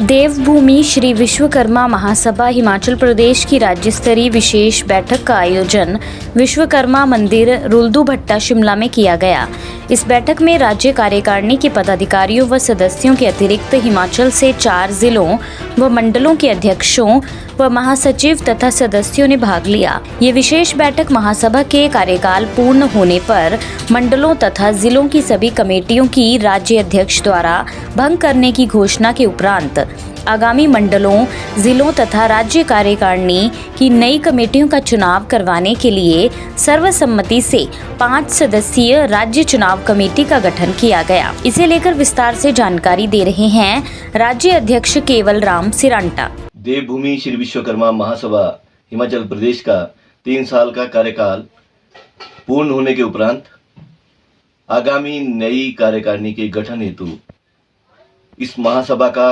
देवभूमि श्री विश्वकर्मा महासभा हिमाचल प्रदेश की राज्य स्तरीय विशेष बैठक का आयोजन विश्वकर्मा मंदिर रुल्दू भट्टा शिमला में किया गया। इस बैठक में राज्य कार्यकारिणी के पदाधिकारियों व सदस्यों के अतिरिक्त हिमाचल से 4 जिलों व मंडलों के अध्यक्षों व महासचिव तथा सदस्यों ने भाग लिया। ये विशेष बैठक महासभा के कार्यकाल पूर्ण होने पर मंडलों तथा जिलों की सभी कमेटियों की राज्य अध्यक्ष द्वारा भंग करने की घोषणा के उपरांत आगामी मंडलों, जिलों तथा राज्य कार्यकारिणी की नई कमेटियों का चुनाव करवाने के लिए सर्वसम्मति से 5 सदस्यीय राज्य चुनाव कमेटी का गठन किया गया। इसे लेकर विस्तार से जानकारी दे रहे हैं राज्य अध्यक्ष केवल राम सिरांटा। देवभूमि श्री विश्वकर्मा महासभा हिमाचल प्रदेश का 3 साल का कार्यकाल पूर्ण होने के उपरांत आगामी नई कार्यकारिणी के गठन हेतु इस महासभा का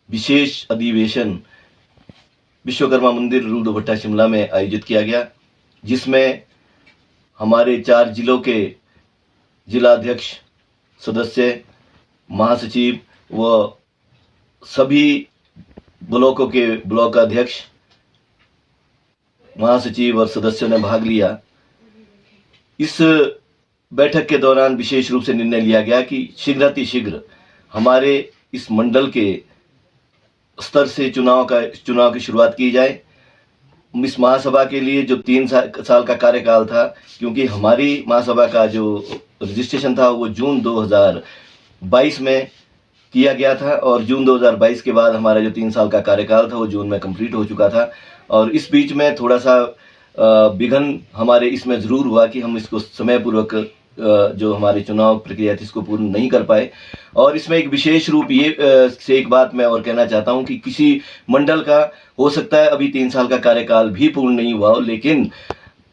विशेष अधिवेशन विश्वकर्मा मंदिर रुल्दू भट्टा शिमला में आयोजित किया गया, जिसमें हमारे 4 जिलों के जिलाध्यक्ष, सदस्य, महासचिव व सभी ब्लॉकों के ब्लॉक अध्यक्ष, महासचिव और सदस्यों ने भाग लिया। इस बैठक के दौरान विशेष रूप से निर्णय लिया गया कि शीघ्रातिशीघ्र हमारे इस मंडल के स्तर से चुनाव की शुरुआत की जाए। इस महासभा के लिए जो 3 साल का कार्यकाल था, क्योंकि हमारी महासभा का जो रजिस्ट्रेशन था वो जून 2022 में किया गया था और जून 2022 के बाद हमारा जो 3 साल का कार्यकाल था वो जून में कंप्लीट हो चुका था। और इस बीच में थोड़ा सा विघ्न हमारे इसमें ज़रूर हुआ कि हम इसको समयपूर्वक जो हमारी चुनाव प्रक्रिया थी इसको पूर्ण नहीं कर पाए। और इसमें एक विशेष रूप ये से एक बात मैं और कहना चाहता हूं कि किसी मंडल का हो सकता है अभी 3 साल का कार्यकाल भी पूर्ण नहीं हुआ हो, लेकिन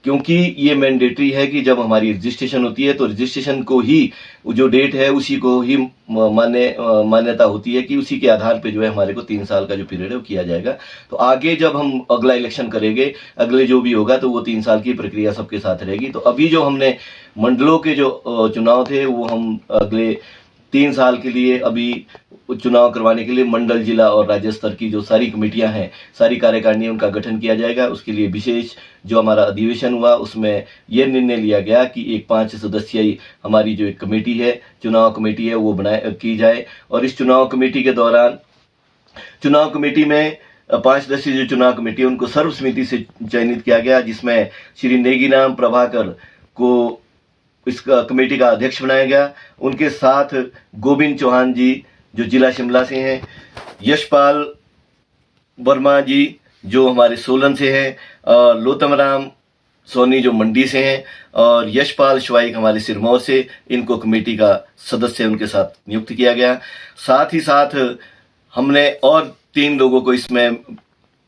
क्योंकि ये मैंडेटरी है कि जब हमारी रजिस्ट्रेशन होती है तो रजिस्ट्रेशन को ही जो डेट है उसी को ही मान्यता होती है कि उसी के आधार पे जो है हमारे को 3 साल का जो पीरियड है वो किया जाएगा। तो आगे जब हम अगला इलेक्शन करेंगे, अगले जो भी होगा तो वो 3 साल की प्रक्रिया सबके साथ रहेगी। तो अभी जो हमने मंडलों के जो चुनाव थे वो हम अगले 3 साल के लिए अभी चुनाव करवाने के लिए मंडल, जिला और राज्य स्तर की जो सारी कमेटियां हैं, सारी कार्यकारिणी, उनका गठन किया जाएगा। उसके लिए विशेष जो हमारा अधिवेशन हुआ उसमें यह निर्णय लिया गया कि एक 5 सदस्यीय हमारी जो एक कमेटी है, चुनाव कमेटी है, वो की जाए। और इस चुनाव कमेटी के दौरान चुनाव कमेटी में 5 सदस्यीय जो चुनाव कमेटी है उनको सर्वसम्मति से चयनित किया गया, जिसमें श्री नेगीराम प्रभाकर को इस कमेटी का अध्यक्ष बनाया गया। उनके साथ गोविंद चौहान जी जो जिला शिमला से हैं, यशपाल वर्मा जी जो हमारे सोलन से हैं, लोतम राम सोनी जो मंडी से हैं और यशपाल शवाइक हमारे सिरमौर से, इनको कमेटी का सदस्य उनके साथ नियुक्त किया गया। साथ ही साथ हमने और 3 लोगों को इसमें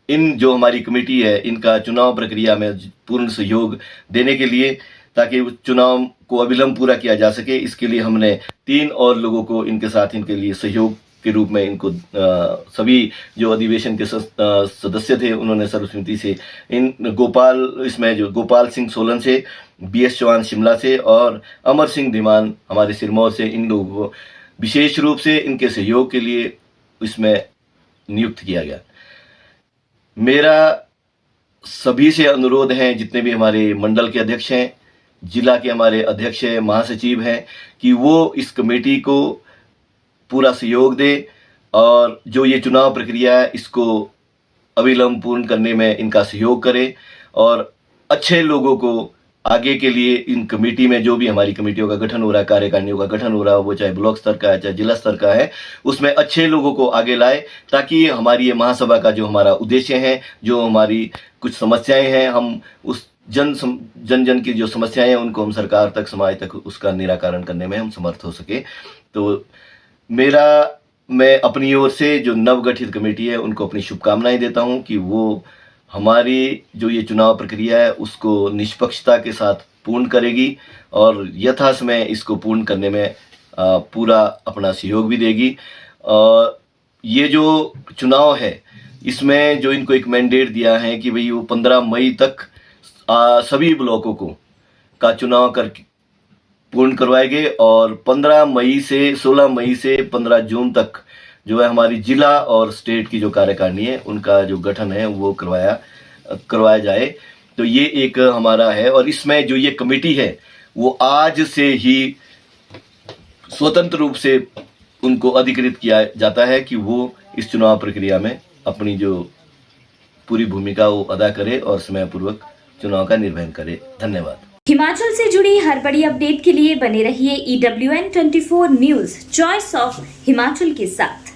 इन जो हमारी कमेटी है इनका चुनाव प्रक्रिया में पूर्ण सहयोग देने के लिए, ताकि चुनाव को अविलंब पूरा किया जा सके, इसके लिए हमने 3 और लोगों को इनके साथ इनके लिए सहयोग के रूप में इनको सभी जो अधिवेशन के सदस्य थे उन्होंने सर्वसम्मति से इन गोपाल सिंह सोलन से, BS चौहान शिमला से और अमर सिंह धीमान हमारे सिरमौर से, इन लोगों को विशेष रूप से इनके सहयोग के लिए इसमें नियुक्त किया गया। मेरा सभी से अनुरोध है, जितने भी हमारे मंडल के अध्यक्ष हैं, जिला के हमारे अध्यक्ष हैं, महासचिव हैं, कि वो इस कमेटी को पूरा सहयोग दे और जो ये चुनाव प्रक्रिया है इसको अविलंब पूर्ण करने में इनका सहयोग करे और अच्छे लोगों को आगे के लिए इन कमेटी में जो भी हमारी कमेटियों का गठन हो रहा है, कार्यकारिणियों का गठन हो रहा है, वो चाहे ब्लॉक स्तर का है चाहे जिला स्तर का है, उसमें अच्छे लोगों को आगे लाए, ताकि हमारी ये महासभा का जो हमारा उद्देश्य है, जो हमारी कुछ समस्याएं हैं, हम उस जन की जो समस्याएं हैं उनको हम सरकार तक, समाज तक उसका निराकरण करने में हम समर्थ हो सके। तो मैं अपनी ओर से जो नवगठित कमेटी है उनको अपनी शुभकामनाएं देता हूं कि वो हमारी जो ये चुनाव प्रक्रिया है उसको निष्पक्षता के साथ पूर्ण करेगी और यथासमय इसको पूर्ण करने में पूरा अपना सहयोग भी देगी। और ये जो चुनाव है इसमें जो इनको एक मैंडेट दिया है कि भाई वो 15 मई तक सभी ब्लॉकों को का चुनाव करके पूर्ण करवाए गए और 15 मई से 16 मई से 15 जून तक जो है हमारी जिला और स्टेट की जो कार्यकारिणी है उनका जो गठन है वो करवाया जाए। तो ये एक हमारा है, और इसमें जो ये कमेटी है वो आज से ही स्वतंत्र रूप से उनको अधिकृत किया जाता है कि वो इस चुनाव प्रक्रिया में अपनी जो पूरी भूमिका वो अदा करे और समयपूर्वक चुनाव का निर्वहन करे। धन्यवाद। हिमाचल से जुड़ी हर बड़ी अपडेट के लिए बने रहिए EWN24 news choice of Himachal के साथ।